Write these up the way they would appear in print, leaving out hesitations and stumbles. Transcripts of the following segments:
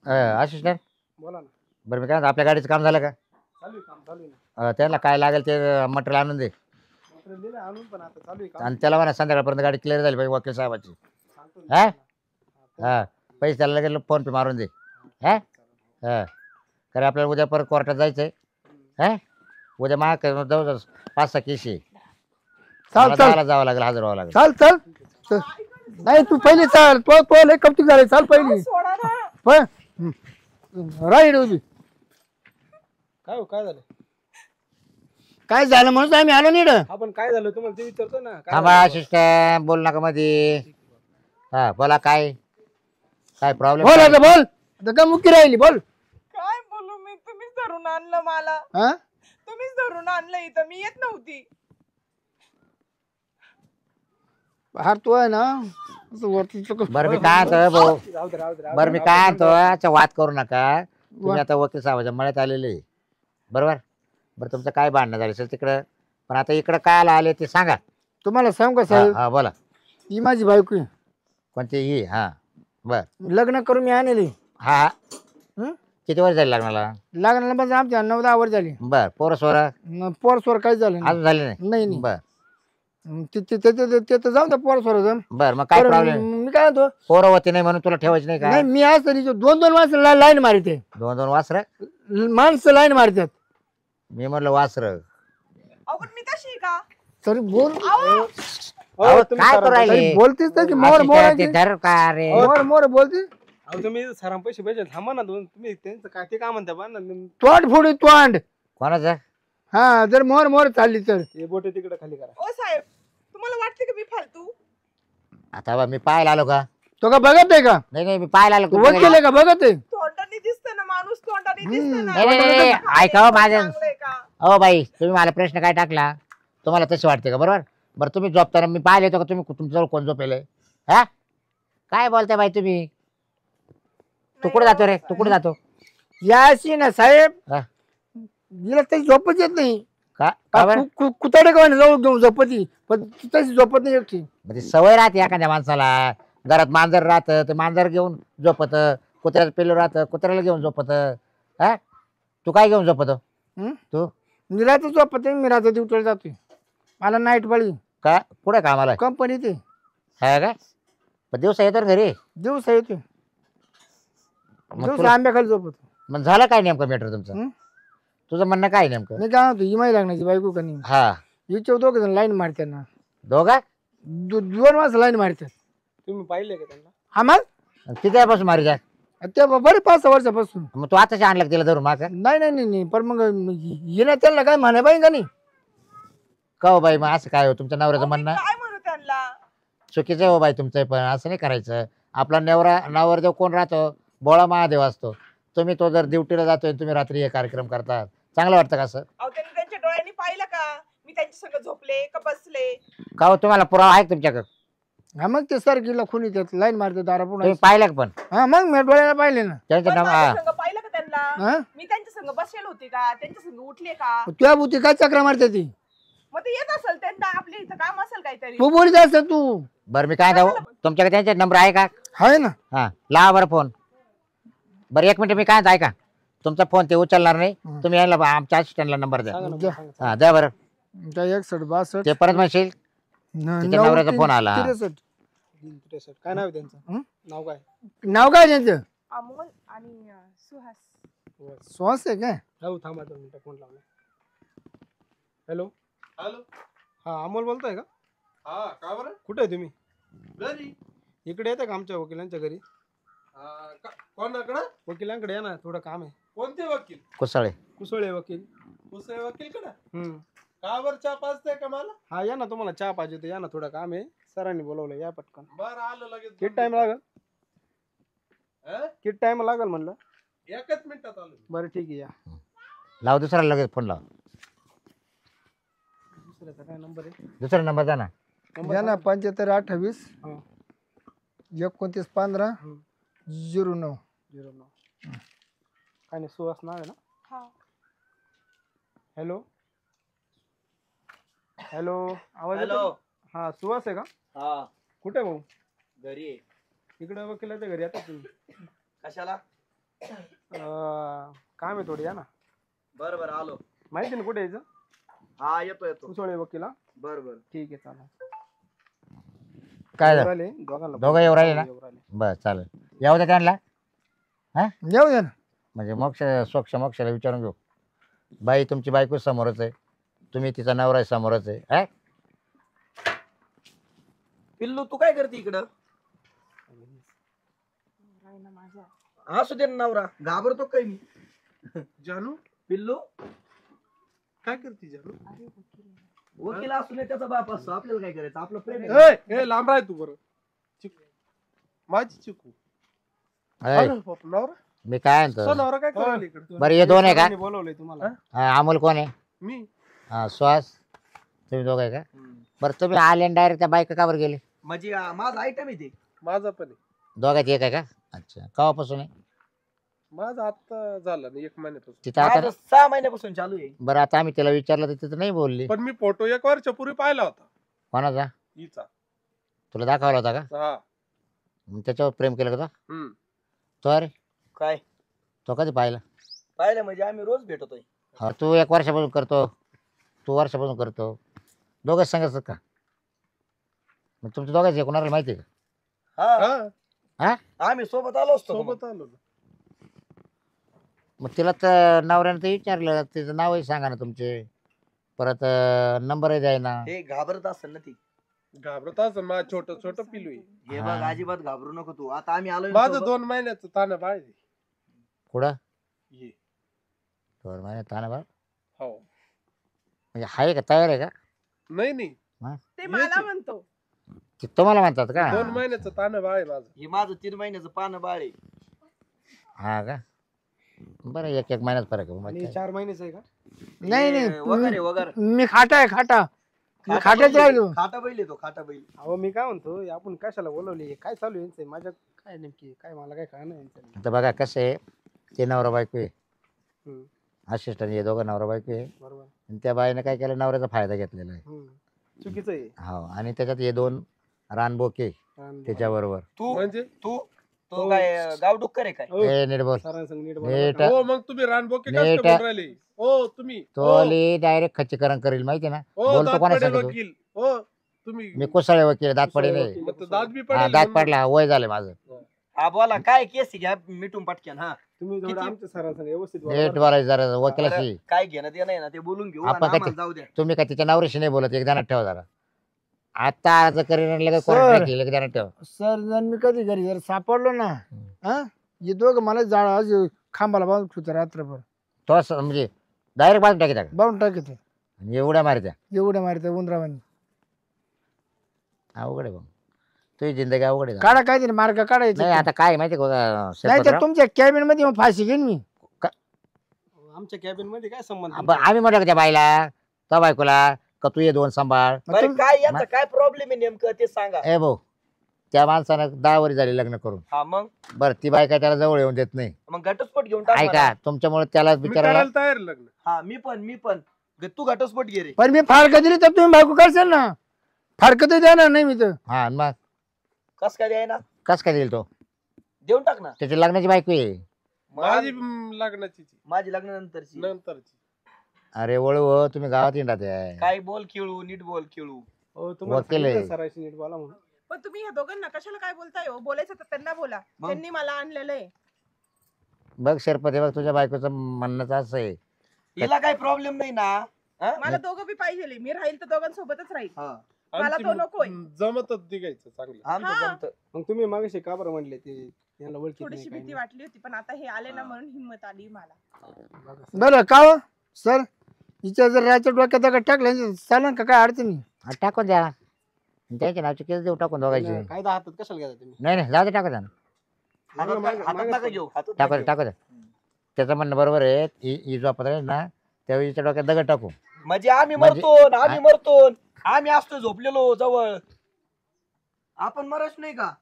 Assistant बोला ना. बरं मी काय म्हणतो, आपल्या गाडीचं काम झालं का? चालू आहे काम, चालू आहे ना. त्याला काय लागेल ते मटेरियल आणून दे मटेरियल दिलं आणून, पण आता चालू आहे काम. आणि त्याला म्हणा संध्याकाळपर्यंत गाडी क्लिअर झाली पाहिजे वकील साहेबाची. सांगतो हा? ना. हां पैसे त्याला लगेच फोन पे मारून दे. हां हां कारण आपल्याला उद्या परत कोर्टात जायचं आहे. हां उद्या महाग जाऊ 5-6 केस आहे. चाल चाल मला जावं लागेल, हजर व्हावं लागेल. चाल चाल चल. नाही तू पहिले चाल, तो तो लय कौतुक झाले, चाल पहिली. सोडा ना. पण राईट उभी. काय हो, काय झालं? काय झालं म्हणून आम्ही आलो नीड. आपण काय झालं तुम्हाला ते विचारतो ना. काय थांबा झालं? असिस्टंट बोल नका मध्ये. हा बोला काय काय प्रॉब्लेम? बोल आता बोल. आता का मुक्की राहिली बोल. काय बोलू मी? तुम्हीच धरून आणलं मला. हा तुम्हीच धरून आणलं इथं, मी येत नव्हती. बाहेर तू आहे ना असं वरती चक- बरं मी काय आणतो भाऊ, राहू दे, राहू दे, राहू दे. बरं मी काय आणतो अच्छा वाद करू नका. तुम्ही आता वकील साहेबाच्या मळ्यात आलेले बरोबर. बरं तुमचं काय भांडणं झालं असेल तिकडं, पण आता इकडं काय आले ते सांगा. तुम्हाला सांग का हा साहेब, हा, बोला. ही माझी बायको आहे. कोणती ही? हा बर लग्न करून मी आणली. हा हं? किती वर्ष झाले लग्नाला? लग्नाला म्हणजे आमच्या 9-10 वर्ष झाली. बर पोरं सोरं पोर सोर काही झालं नाही. अजून झाले नाही? नाही नाही. बर ते ते ते- ते- ते तर जाऊ द्या पोर सोर जाऊन. बर मग काय तर प्रॉब्लेम? मी काय म्हणतो, पोरं होती नाही म्हणून तुला ठेवायची नाही नाही का? मी आज तरी 2-2 माणसं लाईन मारते. 2-2 वासर? माणसं लाईन मारतात. मी म्हटलं वासर. अहो पण मी तशी आहे का? तरी बोल अहो, हो, तुम्ही काय सरांना- करू राहिले? तरी बोलतेच तर की मोर मोर असिस्टंट, ते धर का रे? मोर मोर बोलते. अहो, तुम्ही सरांना पैसे पाहिजे, थांबा ना दोन. तुम्ही त्यांचं काय ते काय म्हणता बा ना. तोंड फोडी तोंड. कोणाचं? हा जर मोर मोर चालली तर हे बोटे तिकडे खाली करा. ओ साहेब, तुम्हाला वाटते का मी फालतू? आता बा मी पाहायला आलो का? तो का बघत आहे का? नाही नाही मी पाहायला आलो तू तुमच्या वकील घरी. आहे का? बघत आहे. तोंडाने दिसतं ना माणूस, तोंडाने दिसतं ना. नाही, नाही, नाही, नाही, ऐका हो माझं. चांगलं आहे का? अहो बाई तुम्ही मला प्रश्न काय टाकला? तुम्हाला तसे वाटते का? बरोबर. बरं तुम्ही झोपताना मी पाहिले येतो का तुम्ही तुमच्याजवळ कोण झोपेल? हा काय बोलताय बाई तुम्ही? तू कुठे जातो रे? तू कुठे जातो? याशी ना साहेब, हा? हिला तशी झोपच येत नाही. का बरं? कुताडे का जाऊ घेऊन झोपती, पण ती तशी झोपत नाही एकटी. म्हणजे सवय राहते एखाद्या माणसाला. घरात मांजर राहतं ते मांजर घेऊन झोपत, कुत्र्याचं पिल्लू राहतं कुत्र्याला घेऊन झोपत. हा तू काय घेऊन झोपतो? हं? तू मी रात्री झोपत नाही, मी रात्री ड्युटीला जातोय. मला नाईट बळी का कुठे कामाला कंपनी ते आहे का? पण दिवसा येतो ना घरी? दिवसा येतोय. मग दिवसा तुला आंब्याखाली झोपतो. मग झालं काय नेमकं मॅटर तुमचं? हं? तुझं म्हणणं काय नेमकं? मी काय म्हणतो, इमाई लागण्याची बायको का नाही, हा हिचे दोघं जण लाईन मारतात ना. दोघा? 2 माणसं लाईन मारतात. तुम्ही पाहिले का त्यांना? हा मग किती पासून मारी जा? ते बरे 5-6 वर्षापासून. मग तू आताच आणलं का तिला धरून माग? नाही नाही नाही नाही, पण मग येणं त्यांना काय म्हणाय पाहिजे का नाही. का हो बाई मग असं काय हो तुमच्या नवऱ्याचं अहो, मी म्हणणं? काय म्हणू त्यांना? चुकीचं आहे हो बाई तुमचं पण असं नाही करायचं. आपला नवरदेव कोण राहतो? बोळा महादेव असतो. तुम्ही तो जर ड्युटीला जातोय तुम्ही रात्री हे कार्यक्रम करतात चांगलं वाटतं का? असं अहो त्यांनी त्यांच्या डोळ्यांनी पाहिलं का मी त्यांच्या संग झोपले का बसले? का हो तुम्हाला पुरावा आहे का तुमच्याकडे? हा मग ते सरकीला खुनी त्यात लाईन मारते दारा पुढे. तुम्ही पाहिलं का? पण हा मग मी डोळ्याला पाहिले ना. त्यांचं पण नाव माझ्या हा संग पाहिलं का त्यांना? हा मी त्यांच्या संग बसेल होते का? त्यांच्या संग उठले का? तुझ्या बुती काय चक्र मारते ती? मग ते येत असेल त्यांना, आपल्या इथं काम असेल काहीतरी. तू बोलीत असं तू. बरं मी काय जाऊ तुमच्याकडे त्यांचे नंबर आहे का? आहे ना. हा लावा बरं फोन. बरं 1 मिनिट मी काय म्हणतो ऐका. तुमचा फोन ते उचलणार नाही. तुम्ही यायला आमच्या असिस्टंटला नंबर द्या. सांगा ना, द्या. सांगा. हा द्या बरं. 61 ते परत म्हणशील तिच्या नवऱ्याचा फोन आला. 63. काय नाव आहे त्यांचं? हं? नाव काय? नाव काय त्यांचं? अमोल आणि सुहास. श्वास आहे काय? हो, थांबा 2 मिनिटं, फोन लावला. हॅलो हॅलो, हा अमोल बोलताय का? हा का बरं? कुठे आहे तुम्ही? घरी. इकडे येतं का आमच्या वकिलांच्या घरी? कोणाकडं? वकिलांकडे या ना, थोडं काम आहे. कोणते वकील? कुसळे. कुसळे वकील. कुसे वकील कडे? हम्म. का बरं चहा पाजताय का मला? हा या ना, तुम्हाला चहा पाहिजे होते, या ना, थोडं काम आहे. सरांनी बोलवलं, या पटकन. बरं आलो लगेच. किती टाइम लागल? हं? किती टाइम लागल म्हणलं? 1च मिनिटात आलो. बरं ठीक आहे, या. लाव दुसरा लगेच फोन लाव. दुसऱ्याचा काय नंबर आहे? दुसरा नंबर द्या ना. या ना 75 28 हा. 29 15 हम्म. 09. 09. काय नाही, सुहास नाव आहे ना? हा. हॅलो हॅलो, आवाज हॅलो. येतो? हा सुहास आहे का? हा कुठे भाऊ? घरी आहे. इकडे वकिलाच्या घरी येतात तुम्ही? कशाला? काम आहे थोडी या ना. बरं बरं आलो. माहिती ना कुठे यायचं? हा येतो येतो. कुसळे वकील. हा बरं बरं. ठीक आहे चालेल. काय येऊ झालं? राहिले दोघांना. दोघं येऊ राहिले ना? येऊ राहिले. बरं चालेल. येऊ द्या त्यांना. येऊ दे ना. म्हणजे मोक्षाला विचारून घेऊ. बाई तुमची बायको समोरच आहे, तुम्ही तिचा नवरा समोरच आहे. हा पिल्लू तू काय करते इकडं? असू दे ना नवरा. घाबरतो काय मी? जानू पिल्लू काय करते जानू? वकील असू दे त्याचा बाप असतो. आपल्याला काय करायचं? आपलं प्रेम आहे. ए लांब राह तू बरं. चिकू माझी चिकू. अय, अरे बाप, नवरा मी काय म्हणतो, नवरा काय करायला इकडं? बरं हे दोन आहे का? मी बोलवलंय तुम्हाला. हा, अमोल कोण आहे? मी हा सुहास, तुम्ही दोघं आहे का? हम्म. बरं तुम्ही आले डायरेक्ट त्या बायका का बरं गेले? म्हणजे माझा आयटम आहे ते. माझा पण आहे. दोघांची एक आहे का? अच्छा, केव्हापासून आहे? माझा आता झाला नाही 1 महिन्यापासून. तिथं आता माझं 6 महिन्यापासून चालू आहे. बरं आता आम्ही तिला विचारलं तर तिथं नाही बोलली. पण मी फोटो 1 वर्षापूर्वी पाहिला होता कोणाचा? हिचा. तुला दाखवला होता का? हा. मग त्याच्यावर प्रेम केलं का? हम्म. तो अरे काय तो कधी पाहिला? पाहिलं म्हणजे आम्ही रोज भेटतोय. हा, तू 1 वर्षापासून करतो, तू वर्षापासून करतो, दोघंच सांगायचं का? मग तुमच्या दोघांचे कोणाला माहिती आहे का? हा हा आम्ही सोबत आलो असतो का मग? सोबत आलो ना. मग तिला तर नवऱ्यानं तर विचारलं, तिचं नावही सांगा ना तुमचे, परत नंबरही द्याय ना. हे घाबरत असेल ना ती. घाबरत असं माझं छोट छोट पिलू आहे. हे बघ अजिबात घाबरू नको तू. आता आम्ही आलोय माझं सोबत. 2 महिन्याचं ताना बाळ आहे. कुठं? ये. दोन महिने तानाबा हो. म्हणजे आहे का, तयार आहे का? नाही नाही ते मला म्हणतो. ते तुम्हाला म्हणतात का? 2 महिन्याचं ताना बाळ आहे माझं. हे माझं 3 महिन्याचं पानं बाळ आहे. हा का? बरं 1 महिन्यात फरक आहे मग आणि काय. 4 महिन्याचं आहे का? नाही हे वगैरे नाही वगैरे मी खाटा आहे खाटा. मी खाट्यात राहिलो. खाटा बैल आहे तो. खाटा बैल. अहो मी काय म्हणतो आपण कशाला बोलवली? काय चालू आहे यांचं? माझ्या काय नेमकी काय मला काय कळलं नाही यांचं. आता बघा कसं आहे, ते नवरा बायको आहे, हम्म, असिस्टंट हे दोघं नवरा बायको आहे, बरोबर. आणि त्या बाईने काय केलं, नवऱ्याचा फायदा घेतलेला आहे. हम्म, चुकीचं आहे. हो, आणि त्याच्यात हे 2 रानबोके आणि- त्याच्याबरोबर. तू म्हणजे तू तो काय गावडुक्कर आहे काय? हो, हे नीट बोल. सरांसंग नीट बोला नीट. बरं का? हो मग तुम्ही रानबोके कसं नीट. काय बोलून राहिले? हो तुम्ही. तो डायरेक्ट खच्चीकरण करेल माहिती आहे ना. हो बोलतो दात कोणा पडेल सांगतो? वकील. हो तुम्ही. मी कुसळे वकील, दात पडे कुसळे नाही. वकील. मग तर दात बी हा, पडेल. दात पडला, वय झालं माझं. हा बोला काय केस घ्या मिटून पटक्यान. हा तुम्ही थोडं किती- आमच्या सरांसंग व्यवस्थित बोला नीट बरं का? बोलायचं जरा वकिलाशी. अरे, काय घेणं देणं नाही ना ते बोलून घेऊ. आपण आणि काय आम्हाला जाऊ द्या. तुम्ही काय तिच्या नवऱ्याशी नाही बोलत, एक ध्यानात ठेवा जरा. आता अर्ज करीन लगेच सर. कोर्टात टाकील, एक ध्यानात ठेवा. सर जर मी कधी घरी जर सापडलो ना, हा हे दोघं मला जाळ आज खांबाला बांधून ठेवतो रात्रभर. तो असं म्हणजे डायरेक्ट बाजून टाकी टाका बांधून टाकते. आणि एवढ्या मारत्या. एवढ्या मारते उंदरावानी. अवघड आहे भाऊ, तुझी जिंदगी अवघड आहे. काढा काय तरी मार्ग काढायचा. नाही आता काय माहिती का नाही तर शेतपत्राव? तुमच्या कॅबिन मध्ये मग फाशी घेईन मी. आमच्या कॅबिन मध्ये काय संबंध? आम्ही म्हटलं का त्या बाईला, त्या बायकोला, का तू ये 2 सांभाळ. मग बरं तुम- काय यांचा काय प्रॉब्लेम आहे नेमकं ते सांगा. ए भाऊ, त्या माणसानं 10 वर्ष झाली लग्न करून. हा मग बरं ती बायका त्याला जवळ येऊन देत नाही. मग घटस्फोट घेऊन टाक ऐका, मला. तुमच्यामुळे त्याला मी बिचारायला करायला तयार आहे लग्न. हा मी पण तू घटस्फोट घे रे. पण मी फारकत दिली तर तुम्ही बायको करशाल ना. फारकत देणार नाही मी तर. हा मग कस काय द्याय ना? कस काय देईल तो? देऊन टाक ना. त्याची लग्नाची बायको आहे. माझी लग्नाची माझी लग्नानंतरची. नंतरची. अरे वळव, तुम्ही गावात येणार आहे. काय बोल खेळू नीट बोल खेळू. हो तुम्हाला वकील आहे. सांगितलं सरांशी नीट बोला म्हणून. पण तुम्ही ह्या दोघांना कशाला काय बोलताय हो? बोलायचं तर त्यांना बोला. मग? त्यांनी मला आणलेलं आहे. बघ शेरपते, बघ तुझ्या बायकोचं म्हणणं असं आहे. हिला काही प्रॉब्लेम नाही ना. हा? मला दोघं बी पाहिजे. मी राहील तर दोघांसोबतच राहील. हा. मला आमची तो नकोय. जमतच दिगायचं चांगलं. आमचं हा. जमतं. मग तुम्ही मागाशी का बरं म्हणले ते यांना ओळखीत थोडीशी नाही भीती काय वाटली होती, पण आता हे आले ना म्हणून हिंमत आली मला. नाही? बरं का हो सर, हिच्या जर राच्या डोक्यात दगड टाकले चालेल का? काय अडचण नाही. हा, टाकून द्या. त्यांच्या नावचे केस देऊ टाकून दोघायचे. कायदा हातात कशाला घ्या तुम्ही? नाही जाऊ दे, टाकू द्या ना. हातात नका घेऊ. हातात टाकू नका द्या, टाकू द्या. त्याचं म्हणणं बरोबर आहे. ही जो आपण आहे ना, त्यावेळी हिच्या डोक्यात दगड टाकू. म्हणजे आम्ही म्हणजे- मरतो. आम्ही असतो झोपलेलो जवळ. आपण मरच नाही का?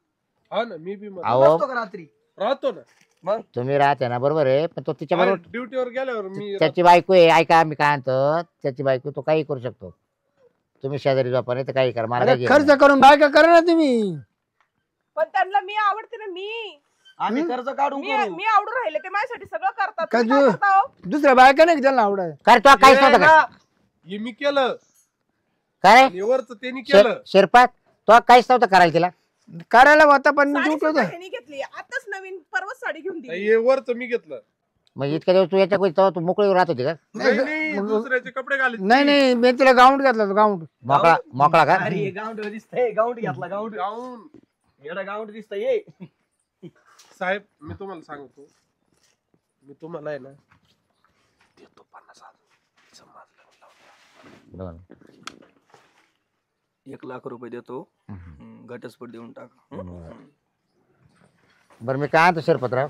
हा ना मी बी अहो. नसतो का रात्री? राहतो ना. मग तुम्ही राहते ना, बरोबर आहे, पण तो तिच्या बरोबर ड्युटीवर गेल्यावर मी त्याची बायको आहे. ऐका, मी काय म्हणतो, त्याची बायको तो काही करू शकतो. तुम्ही शेजारी झोपा नाही तर काही करा, मला अरे काय खर्च घेणं. करून बायका करा ना तुम्ही. पण त्यांना मी आवडते ना. मी आम्ही कर्ज काढून मी करू मी आवडून राहिले ते माझ्यासाठी सगळं करतात काय तुम्ही काय तू- करता हो? दुसऱ्या बायका नाही का त्यांना आवडाय काय तो काहीच नव्हतं का हे मी केलं काय लेवरच त्यांनी केलं शिरपात तो काहीच नव्हतं करायला तिला करायला होता पण मी साडी उठवतो सुद्धा ह्यांनी घेतली आताच नवीन परवाच साडी घेऊन दिली हे वरच मी घेतलं मग इतक्या दिवस तू याच्या तेव्हा तू मोकळी राहत होती का नाही नाही दुसऱ्याचे कपडे घालत नाही नाही मी तिला गाऊंड घातला गाऊंड मोकळा मोकळा का अरे गाऊंड दिसतंय गाऊंड घातला गाऊंड गाऊन एवढा गाऊंड दिसतंय ये साहेब मी तुम्हाला सांगतो मी तुम्हाला आहे ना देतो 50,000 बरं. 1,00,000 रुपये देतो घटस्फोट देऊन टाका बरं मी काय आणतो शिरपतराव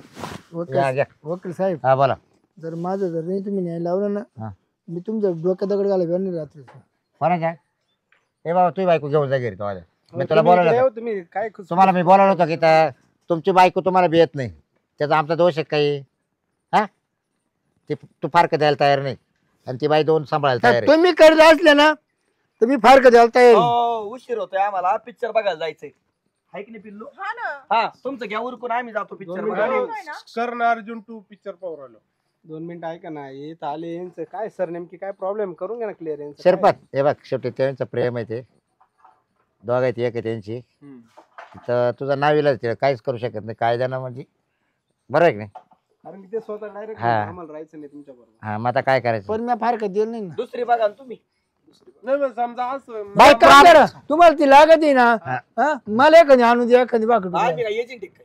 या, घ्या. वकील साहेब हा बोला जर माझं जर नाही तुम्ही न्याय लावलं हा. ना मी तुमच्या डोक्यात दगड घाला नाही रात्री कोणाच्या ए बाबा तुझी बायको घेऊन जा घरी तो मी तुला बोलावलं होतं. तुम्ही काय तुम्हाला मी बोलावलं होतं की तुमची बायको तुम्हाला भेट नाही त्याचा आमचा दोष आहे काही हा ती तू फारक द्यायला तयार नाही आणि ती बाई दोन सांभाळायला तयार आहे तुम्ही करत असले ना तर मी फार कधी तयार हो उशीर होतोय आम्हाला पिक्चर बघायला जायचंय हाय की नाही पिल्लू हा ना हा तुमचं घ्या उरकून आम्ही जातो पिक्चर दोन बघायला मिनिटं. होय ना? कर्ण अर्जुन 2 पिक्चर पाहू राहिलो 2 मिनिटं ऐका ना येत आले यांचं काय सर नेमकी काय प्रॉब्लेम करून घ्या ना क्लिअर यांचं शिरपत हे बघ शेवटी त्यांचं प्रेम आहे ते दोघायची एक आहे त्यांची तर तुझं नाव येईल तिला काहीच करू शकत नाही कायद्यानं म्हणजे बरोबर आहे की नाही कारण की ते स्वतः डायरेक्ट हा. आम्हाला राहायचं नाही तुमच्या बरोबर हा मग आता काय करायचं पण मी फार कधी नाही ना दुसरी बघा ना तुम्ही नाही पण समजा असं बाई काय करा तुम्हाला ती लागत आहे ना हा? मला एखादी आणून द्या एखादी बाकड आम्ही काय एजंट काय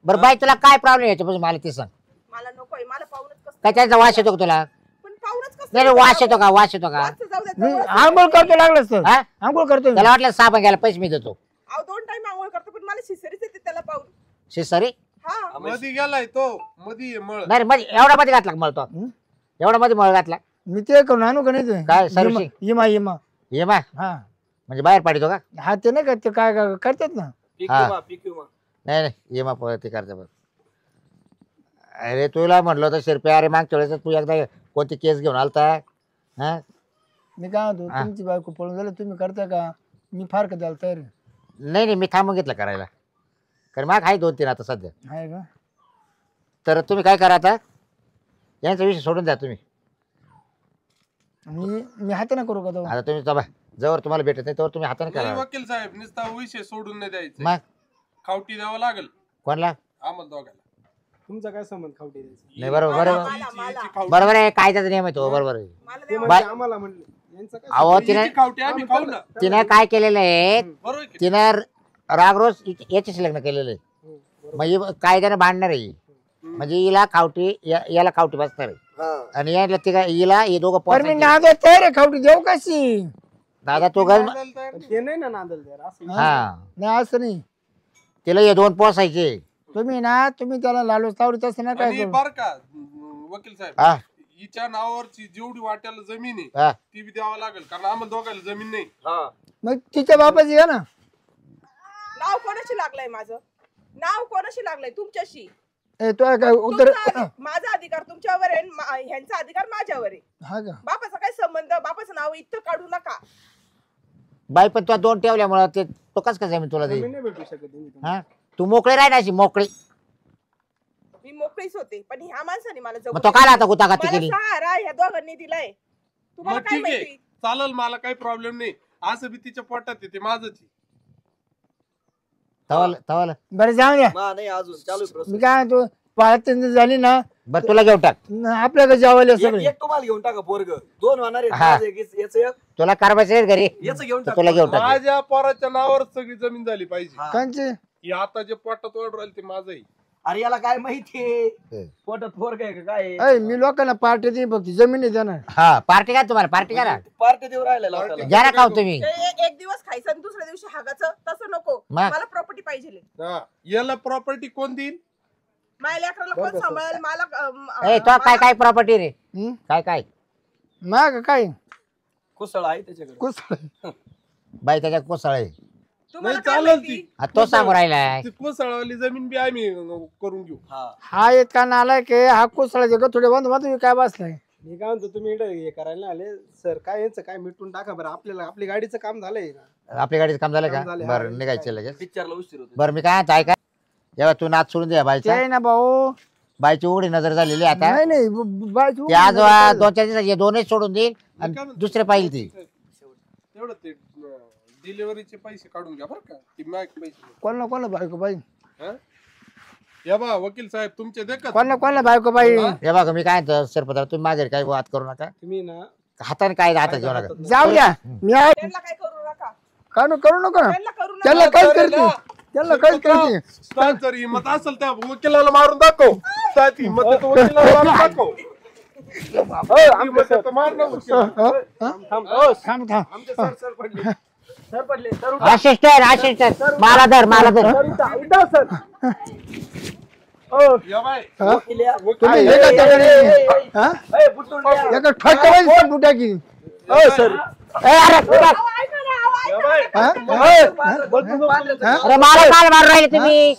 बरं बाई तुला काय प्रॉब्लेम याच्यापासून मला ते सांग मला नकोय मला पाहूनच कसं काय त्याचा वास येतो का तुला पण पाहूनच कसं नाही नाही, वास येतो का वास येतो का वासचं जाऊ द्या, मी जवळच आंघोळ करतो लागलं सर हा आंघोळ करतो मी. त्याला वाटलं साबण घ्यायला पैसे मी देतो अहो 2 टाइम आंघोळ करतो पण मला शिसरीच येते त्याला पाहून शिसरी हा मधी गेलाय तो मधी आहे मळ नाही मध्ये एवढा मध्ये घातला का मला तो एवढा मध्ये मळ घातला मी ते करून आणू का नाही काय, ते सर्व्हिसिंग? इमा इमा ये मा हा म्हणजे बाहेर पाडतो का हा ते नाही का ते काय काय करतात ना पिक्यू नाही नाही ये मा ते करते बघ अरे तुला म्हटलं होतं शिरपे अरे मागच्या वेळेस तू एकदा कोणती केस घेऊन आलता हा मी काय म्हणतो हा. तुमची बायको पळून झालं तुम्ही करता का मी फार कधी आला तयार आहे. नाही नाही मी थांबून घेतलं करायला कारण माग आहे 2-3 आता सध्या आहे का तर तुम्ही काय करा आता यांचा विषय सोडून द्या तुम्ही मी हाताने करू का तो आता तुम्ही जबा जवळ तुम्हाला भेटत नाही त्यावर तुम्ही हाताने नाही करा वकील साहेब नुसता विषय सोडून नाही द्यायचा मग खावटी द्यावं लागेल कोणला आम्हाला दोघांना तुमचा काय संबंध खावटी द्यायचा नाही बरोबर बरोबर मला. बरोबर आहे कायद्याचा नियम आहे तो बरोबर आहे मला ते द्या म्हणजे बाय- आम्हाला म्हणले यांचं काय अहो तिने हिची खावटी आम्ही खाऊ ना तिनं काय केलेलं आहे बरोबर आहे की? तिनं रागरोज याच्याशी लग्न केलेलं आहे मग ही कायद्यानं भांडणार आहे ही. म्हणजे हिला खावटी याला खावटी बसणार आहे आणि याला तिघा हिला हे दोघं पण मी पोसायचे. नादो तयार आहे खावटी देऊ कशी दादा तो गल नादाला तयार नाही. ते नाही ना नांदल द्या असं हा नाही असं नाही तिला हे 2 पोसायचे तुम्ही ना तुम्ही त्याला लालूच तावडीत असं ना काय आणि करू बर का वकील साहेब हा हिच्या नावावरची जेवढी वाट्याला जमीन आहे हा ती बी द्यावं लागेल कारण आम्हाला दोघांना जमीन नाही मग तिच्या बापाची घ्या ना नाव कोणाशी लागलंय माझं नाव कोणाशी लागलंय तुमच्याशी ए तो काय उत्तर माझा अधिकार तुमच्यावर आहे ह्यांचा अधिकार माझ्यावर आहे हा का बापाचा काय संबंध बापाचं नाव इथं काढू नका बाई पण तुला 2 ठेवल्यामुळं ते तो कस काय जमीन तुला जमीन देईल नाही भेटू शकत तुम्ही तुम्हाला. हा तू मोकळी राह ना अशी मोकळी मी मोकळीच होते पण ह्या माणसाने मला मग तो काय आता गुतागाती मला केली सहारा ह्या दोघांनी दिलाय तुम्हाला मग काय ठीक आहे माहिती चालेल मला काही प्रॉब्लेम नाही असं बी तिच्या पोटात येते माझंच आहे. तवाला बरं जाऊ द्या नाही अजून चालू आहे process. मी काय म्हणतो पाळत झाली ना बरं तुला घेऊन टाक आपल्याकडे जेवायला सगळे एक तुम्हाला घेऊन टाका पोरग 2 होणार आहेत. हा. माझं एक, याचं एक तुला कारवायचं घरी याचं घेऊन तर टाका तुला घेऊन टाक माझ्या पोराच्या नावावर सगळी जमीन झाली पाहिजे हा. कांचे ही आता जे पोटात ओढ राहील ते माझंही अरे याला काय माहितीये हं. पोटात पोरग आहे का काय आहे? अय मी लोकांना पार्टी दे फक्त जमीन नाही देणार हा पार्टी का तुम्हाला पार्टी करा पार्टी देऊ राहिला लोकांना. घ्या ना खाऊ तुम्ही एक दिवस खायचं आणि दुसऱ्या दिवशी हागाचं तसं नको मग? मला प्रॉपर्टी पाहिजे हा. याला प्रॉपर्टी कोण देईल माझ्या लेकराला कोण सांभाळेल मला ए तो काय काय प्रॉपर्टी रे हं? काय काय माग काय कुसळ आहे त्याच्याकडे कुस बाई त्याच्या कोसळ आहे तुम्हाला नाही काय चालेल माहिती? ती हा, तो सांगू राहिलाय ती कोसळवाली जमीन बी आम्ही करून घेऊ हा हा इतका नालाय की हा कुसळाचे का थोडे बंद तुम्ही काय बसलाय मी काय म्हणतो तुम्ही इकडे हे करायला आले सर काय यांचं काय मिटून टाका बरं आपल्याला आपली गाडीचं काम झालंय का आपल्या गाडीचं काम झालं का काम झालंय, हा, बरं निघायचं लगेच पिक्चरला उशीर होतो बरं मी काय म्हणतो ऐका जेव्हा तू नाच सोडून द्या ते बाईचा आहे ना भाऊ बाईची उघडी नजर झालेली आहे आता नाही नाही बायची ते आज 2-4 दिवसात दोनच सोडून देईल आणि दुसरे पाहिजे ती तेवढं ते डिलिव्हरीचे पैसे काढून घ्या बरं का ती मॅक पैसे कोणाला बायको बाई हा? या बा वकील साहेब तुमचे देखत कोणाला बायको बाई हे बघा मी काय म्हणतो सरपंच तुम्ही माझे काही वाद करू नका तुम्ही ना हाताने काय हातात घेऊ नका जाऊ द्या मी आहे. त्यांना काय करू नका करू नको ना त्यांना करू नका त्याला काहीच करते त्याला काहीच करते स्थान जर हिंमत असेल त्या वकिलाला मारून दाखव त्यात हिंमत आहे तर वकिलाला मारून दाखव हिंमत आहे तर मार ना वकिलाला. थांब आमचे सर पडले सर पडले सर असिस्टंट मला धर सर या बाय वकिल्या. तुम्ही हे का त्याकडे हा ए, बुटुंड्या. एका ठोक्यामध्ये संपू टाकी सर अरे या बाय मला काल मारून राहिले तुम्ही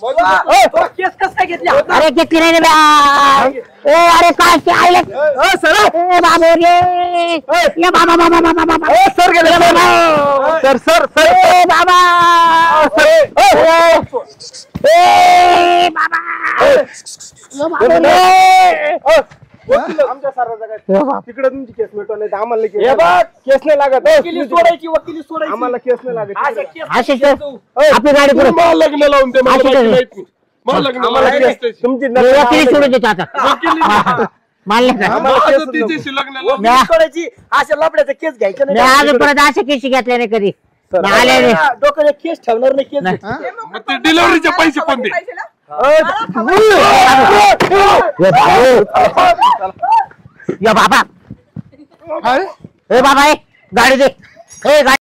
केस कस काय घेतली अरे किती नाही अरे काय आले बाबू रे ये बाबा बाबा बाबा बाबा सर गेले सर बाबा आमच्या सरांचा तिकडे तुमची केस मिटवली आम्हाला केस नाही लागत वकिली सोडायची आम्हाला केस नाही लागत असिस्टंट आपली गाडी पुढे मला लग्न लावून दे मला अशी बाकी काय? माहित नाही. मला लग्न आम्हाला लावून केस- दे. तुमची वकिली सोडून देतो आता मानले का माझं तिच्याशी लग्न लावून म्या- सोडायची अशा लपड्याचा केस घ्यायचा मी अजून परत असे केसी घेतले नाही कधी आले नाही डोक्याला केस ठेवणार नाही केस नाही. मग ते डिलिव्हरीचे पैसे पण दे पाहिजे ना या बाबा अरे ए बाबा ए गाडी दे ए गाडी